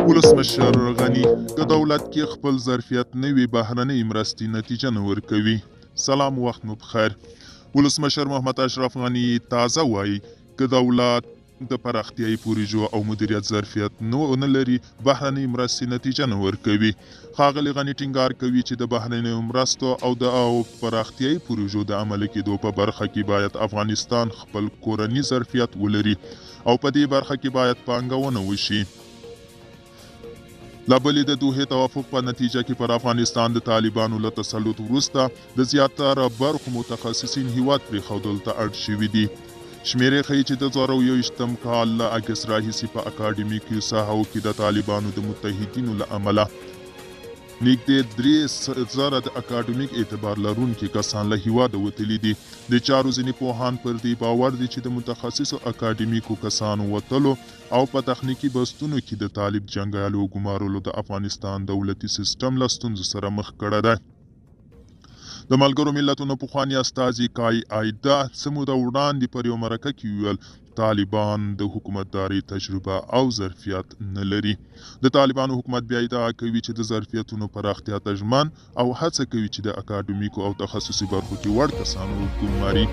ولسمشر غني که دولت کې خپل ظرفیت نوي بهرنۍ مرستې نتیجه نه ورکوي. سلام، وخت مو بخیر. ولسمشر محمد اشرف غني تازه وایي که دولت د پراختیایي پروژو او مدیریت ظرفیت نه لري، بهرنۍ مرستې نتیجه نه ورکوي. ښاغلي غني ټینګار کوي چې د بهرنیو مرستو او د پراختیایي پروژو د عملي کېدو په برخه کې باید افغانستان خپل کورني ظرفیت ولري او په دې برخه کې باید پانګونه وشي. لا بلې د دوحې توافق په نتیجه کې پر افغانستان د طالبانو له تسلط وروسته د زیاتره برخو متخصصین هیواد پرېښودلو ته اړ شوي دي. شمیرې ښیي چې د 2021 کال له اګست راهیسې په اکاډمیکي ساحو کې د طالبانو د متحدینو له امله نږدې 3000 د اکاډمیک اعتبار لرونکي کسان له هیواده وتلي دي. د چارو ځینې پوهان پر دې باور دي چې د متخصصو اکاډمیکو کسانو وتلو او په تخنیکي بستونو کې د طالب جنګیالو ګمارلو د افغانستان دولتي سیستم له ستونزو سره مخ کړی دی. د ملګرو ملتونو پخواني استازي کای ایدا څه موده وړاندې پر یو مرکه کې وویل طالبان د حکومتدارۍ تجربه او ظرفیت نه لري. د طالبانو حکومت بیا ادعا کوي چې د ظرفیتونو پراختیا ته ژمن او هڅه کوي چې د اکاډمیکو او تخصصي برخو کې وړ کسانو وګماري.